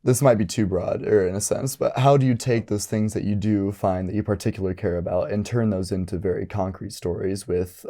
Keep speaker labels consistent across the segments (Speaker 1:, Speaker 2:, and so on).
Speaker 1: this might be too broad, or in a sense, but how do you take those things that you do find that you particularly care about and turn those into very concrete stories with,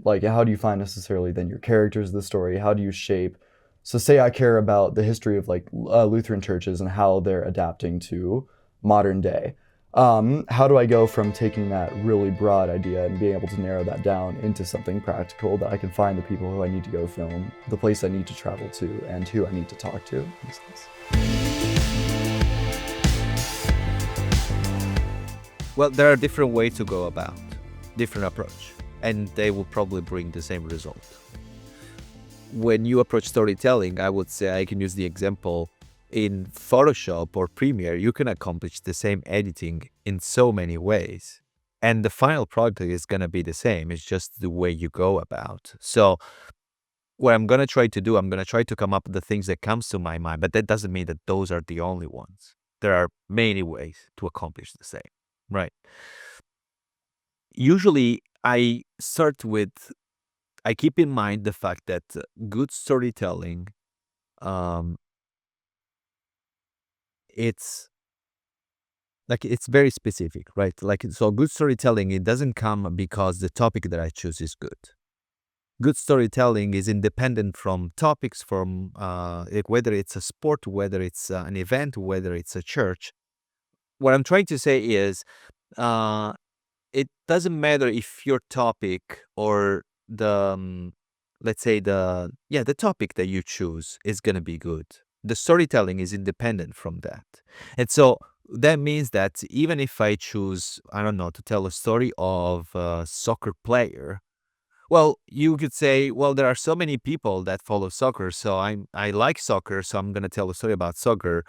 Speaker 1: like, how do you find necessarily then your characters of the story? How do you shape? So, say I care about the history of like Lutheran churches and how they're adapting to modern day. How do I go from taking that really broad idea and being able to narrow that down into something practical that I can find the people who I need to go film, the place I need to travel to, and who I need to talk to? In a sense.
Speaker 2: Well, there are different ways to go about, different approach, and they will probably bring the same result. When you approach storytelling, I would say I can use the example in Photoshop or Premiere, you can accomplish the same editing in so many ways. And the final product is going to be the same. It's just the way you go about. So what I'm going to try to do, I'm going to try to come up with the things that comes to my mind, but that doesn't mean that those are the only ones. There are many ways to accomplish the same, right? Usually I keep in mind the fact that good storytelling, um, it's it's very specific, right? So good storytelling, it doesn't come because the topic that I choose is good. Good storytelling is independent from topics, from whether it's a sport, whether it's an event, whether it's a church. What I'm trying to say is, uh, it doesn't matter if your topic or let's say the topic that you choose is gonna be good. The storytelling is independent from that, and so that means that even if I choose, I don't know, to tell a story of a soccer player, well, you could say, well, there are so many people that follow soccer, so I like soccer, so I'm gonna tell a story about soccer.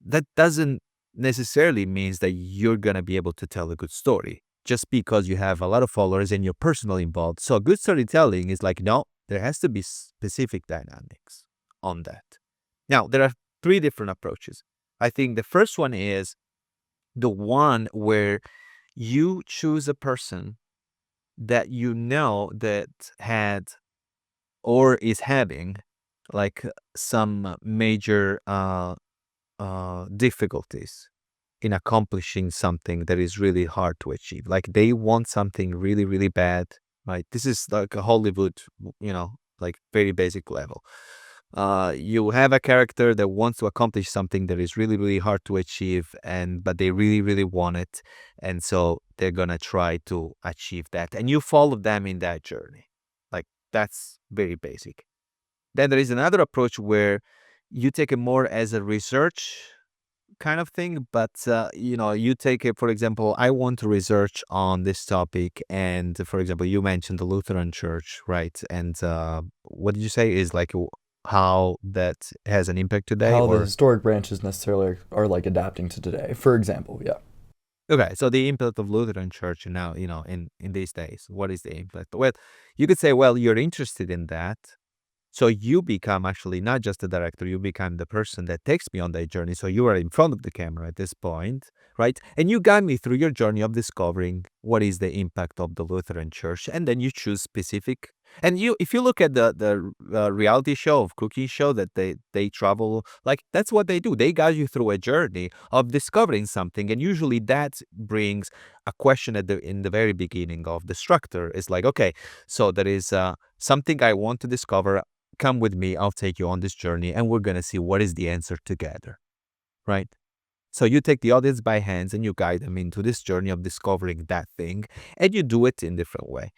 Speaker 2: That doesn't necessarily means that you're gonna be able to tell a good story just because you have a lot of followers and you're personally involved. So good storytelling is like, no, there has to be specific dynamics on that. Now, there are three different approaches. I think the first one is the one where you choose a person that you know that had or is having like some major difficulties in accomplishing something that is really hard to achieve. Like they want something really, really bad, right? This is like a Hollywood, like very basic level. You have a character that wants to accomplish something that is really, really hard to achieve, but they really, really want it, and so they're gonna try to achieve that, and you follow them in that journey. Like that's very basic. Then there is another approach where you take it more as a research kind of thing, but you take it, for example, I want to research on this topic, and for example, you mentioned the Lutheran Church, right? And what did you say is like how that has an impact today,
Speaker 1: How the
Speaker 2: or
Speaker 1: historic branches necessarily are like adapting to today, for example. Yeah.
Speaker 2: okay, so the impact of Lutheran Church now, in these days, what is the impact? Well, you could say, well, you're interested in that. So you become actually not just the director, you become the person that takes me on that journey. So you are in front of the camera at this point, right? And you guide me through your journey of discovering what is the impact of the Lutheran Church, and then you choose specific. And if you look at the reality show of cooking show that they travel, like that's what they do. They guide you through a journey of discovering something, and usually that brings a question in the very beginning of the structure. It's like, okay, so there is something I want to discover. Come with me, I'll take you on this journey, and we're going to see what is the answer together, right? So you take the audience by hands and you guide them into this journey of discovering that thing, and you do it in different way.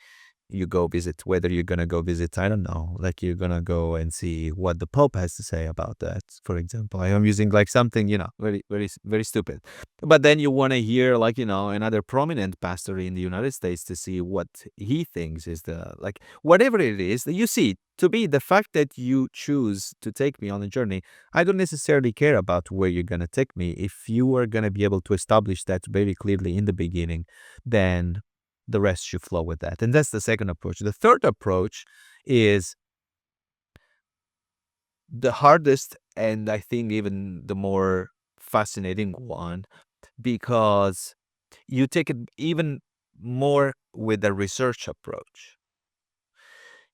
Speaker 2: You go visit, whether you're going to go visit, I don't know, like you're going to go and see what the Pope has to say about that, for example. I am using like something, very, very, very stupid. But then you want to hear like, another prominent pastor in the United States to see what he thinks is like, whatever it is that you see. To me, the fact that you choose to take me on a journey, I don't necessarily care about where you're going to take me. If you are going to be able to establish that very clearly in the beginning, then the rest should flow with that. And that's the second approach. The third approach is the hardest, and I think even the more fascinating one, because you take it even more with a research approach.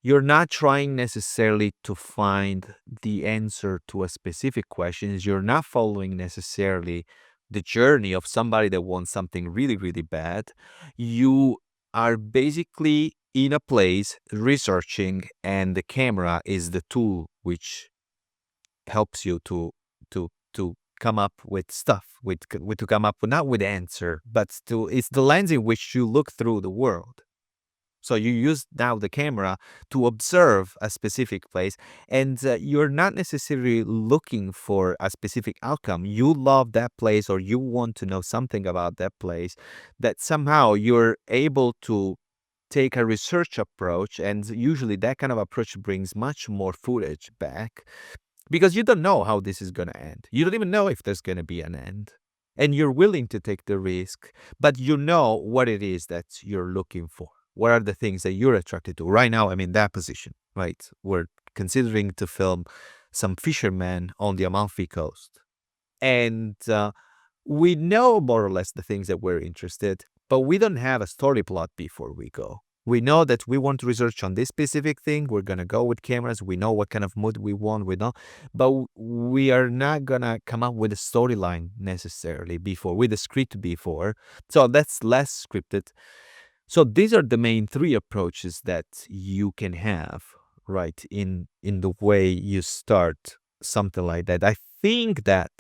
Speaker 2: you're not trying necessarily to find the answer to a specific question. You're not following necessarily the journey of somebody that wants something really, really bad. You are basically in a place researching, and the camera is the tool which helps you to come up with stuff, to come up with, not with answer, but it's the lens in which you look through the world. So you use now the camera to observe a specific place, and you're not necessarily looking for a specific outcome. You love that place, or you want to know something about that place, that somehow you're able to take a research approach, and usually that kind of approach brings much more footage back, because you don't know how this is going to end. You don't even know if there's going to be an end. And you're willing to take the risk, but you know what it is that you're looking for. What are the things that you're attracted to? Right now, I'm in that position, right? We're considering to film some fishermen on the Amalfi Coast. And we know more or less the things that we're interested, but we don't have a story plot before we go. We know that we want to research on this specific thing. We're going to go with cameras. We know what kind of mood we want. We know, but we are not going to come up with a storyline necessarily before, with a script before. So that's less scripted. So these are the main three approaches that you can have, right, in the way you start something like that. I think that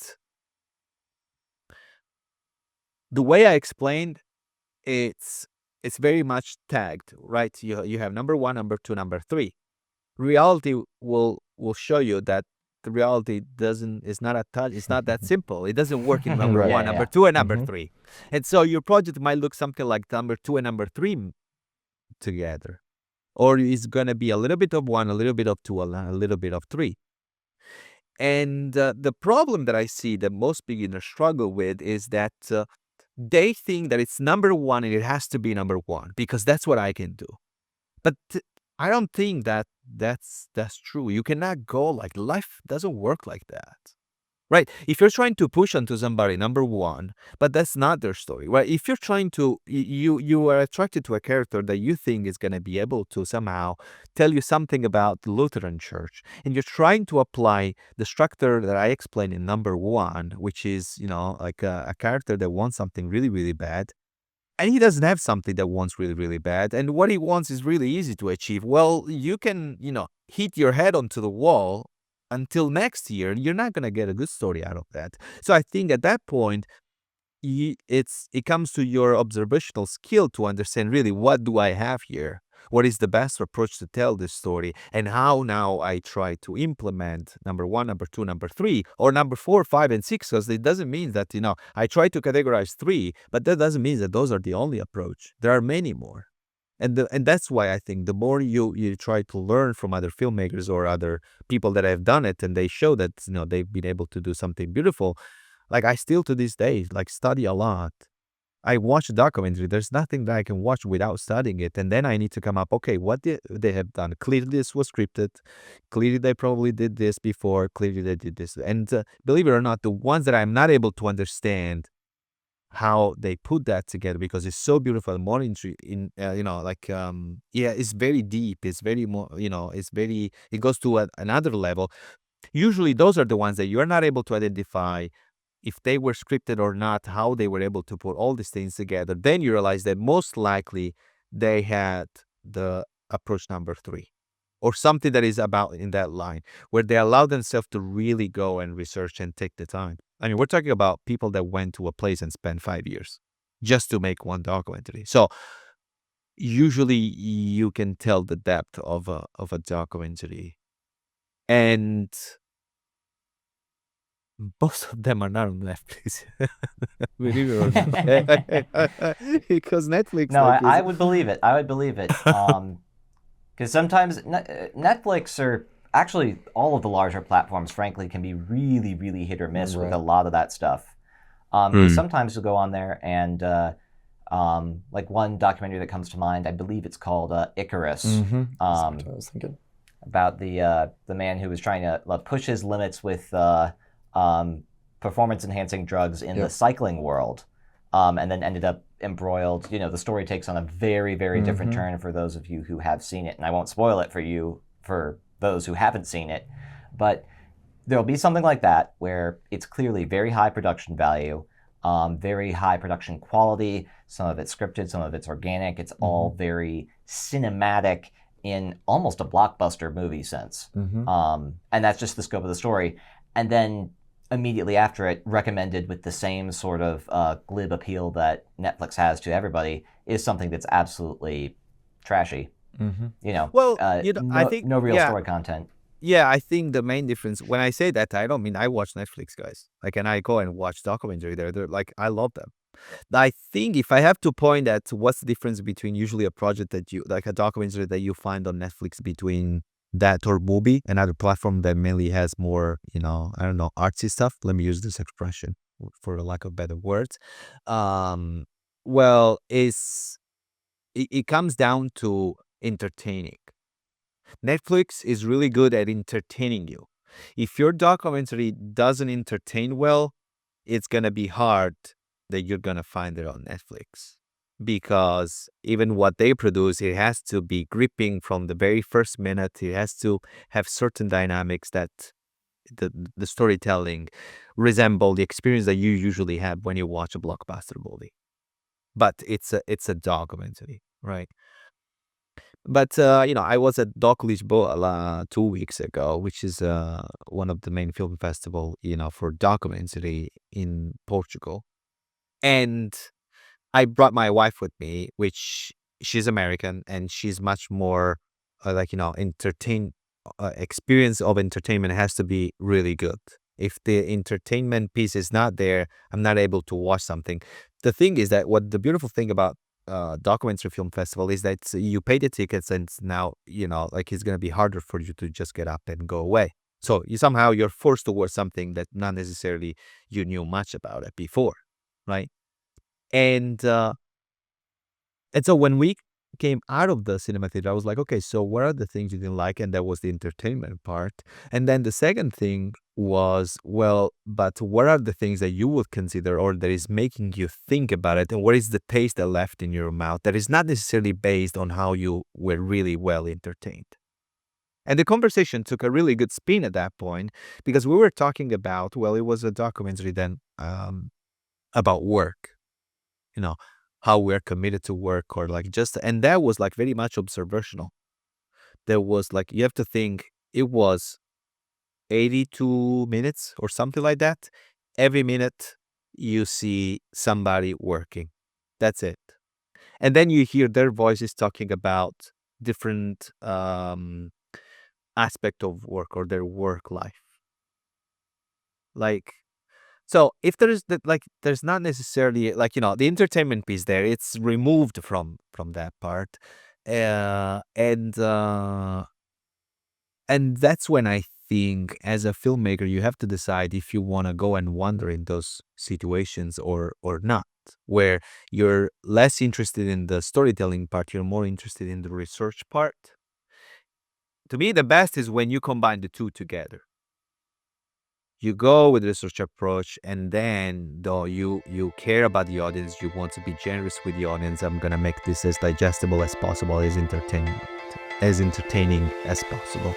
Speaker 2: the way I explained, it's very much tagged, right? You have number one, number two, number three. Reality will show you that the reality is not it's not that simple. It doesn't work in number
Speaker 1: Right.
Speaker 2: one, number two, and number three. And so your project might look something like number two and number three together, or it's gonna be a little bit of one, a little bit of two, a little bit of three. And the problem that I see that most beginners struggle with is that they think that it's number one and it has to be number one because that's what I can do. But I don't think that that's true. You cannot go like, life doesn't work like that. Right? If you're trying to push onto somebody number one, but that's not their story, right? If you're trying to, you are attracted to a character that you think is going to be able to somehow tell you something about the Lutheran Church, and you're trying to apply the structure that I explained in number one, which is, like a character that wants something really, really bad, and he doesn't have something that wants really, really bad, and what he wants is really easy to achieve. Well, you can, hit your head onto the wall until next year. You're not going to get a good story out of that. So I think at that point, it comes to your observational skill to understand really, what do I have here? What is the best approach to tell this story, and how now I try to implement number one, number two, number three, or number 4, 5, and 6, because it doesn't mean that, I try to categorize 3, but that doesn't mean that those are the only approach. There are many more. And that's why I think the more you try to learn from other filmmakers or other people that have done it, and they show that, they've been able to do something beautiful. Like, I still to this day, like, study a lot. I watch a documentary. There's nothing that I can watch without studying it. And then I need to come up, okay, what did they have done? Clearly this was scripted. Clearly they probably did this before. Clearly they did this. And believe it or not, the ones that I'm not able to understand how they put that together, because it's so beautiful, more it's very deep. It's very more, it goes to another level. Usually those are the ones that you're not able to identify if they were scripted or not, how they were able to put all these things together. Then you realize that most likely they had the approach number 3, or something that is about in that line, where they allow themselves to really go and research and take the time. I mean, we're talking about people that went to a place and spent 5 years just to make one documentary. So usually you can tell the depth of a documentary. And most of them are not on Netflix. Believe it or not. Because Netflix.
Speaker 3: No, I would believe it. I would believe it. Because sometimes Netflix, or actually all of the larger platforms, frankly, can be really, really hit or miss with a lot of that stuff. Because sometimes you'll go on there and like one documentary that comes to mind, I believe it's called Icarus.
Speaker 1: That's what I was thinking.
Speaker 3: About the man who was trying to push his limits with performance-enhancing drugs in the cycling world, and then ended up embroiled. The story takes on a very, very different turn for those of you who have seen it, and I won't spoil it for those who haven't seen it, but there'll be something like that where it's clearly very high production value, very high production quality. Some of it's scripted, some of it's organic. It's all very cinematic in almost a blockbuster movie sense. And that's just the scope of the story. And then immediately after it, recommended with the same sort of glib appeal that Netflix has to everybody, is something that's absolutely trashy.
Speaker 2: Well, I think
Speaker 3: no real story content.
Speaker 2: Yeah, I think the main difference, when I say that, I don't mean I watch Netflix, guys. Like, and I go and watch documentary there. They're like, I love them. I think if I have to point at what's the difference between usually a project that you, like a documentary that you find on Netflix, between that or movie, another platform that mainly has more, I don't know, artsy stuff. Let me use this expression for a lack of better words. Well, it comes down to entertaining. Netflix is really good at entertaining you. If your documentary doesn't entertain well, it's going to be hard that you're going to find it on Netflix. Because even what they produce, it has to be gripping from the very first minute. It has to have certain dynamics that the storytelling resemble the experience that you usually have when you watch a blockbuster movie. But it's a documentary, right? But I was at Doc Lisboa 2 weeks ago, which is one of the main film festival, for documentary in Portugal. And I brought my wife with me, which she's American, and she's much more experience of entertainment has to be really good. If the entertainment piece is not there, I'm not able to watch something. The thing is that what the beautiful thing about documentary film festival is that you pay the tickets, and now it's going to be harder for you to just get up and go away. So you're forced to watch something that not necessarily you knew much about it before, right? And so when we came out of the cinema theater, I was like, okay, so what are the things you didn't like? And that was the entertainment part. And then the second thing was, well, but what are the things that you would consider or that is making you think about it? And what is the taste that left in your mouth that is not necessarily based on how you were really well entertained? And the conversation took a really good spin at that point, because we were talking about, well, it was a documentary then about work, how we're committed to work, or and that was very much observational. There was you have to think, it was 82 minutes or something like that. Every minute you see somebody working. That's it. And then you hear their voices talking about different aspect of work or their work life. So if there's there's not necessarily the entertainment piece there, it's removed from that part, and that's when I think, as a filmmaker, you have to decide if you want to go and wander in those situations or not, where you're less interested in the storytelling part, you're more interested in the research part. To me, the best is when you combine the two together. You go with the research approach, and then though you care about the audience, you want to be generous with the audience. I'm gonna make this as digestible as possible, as entertaining as possible.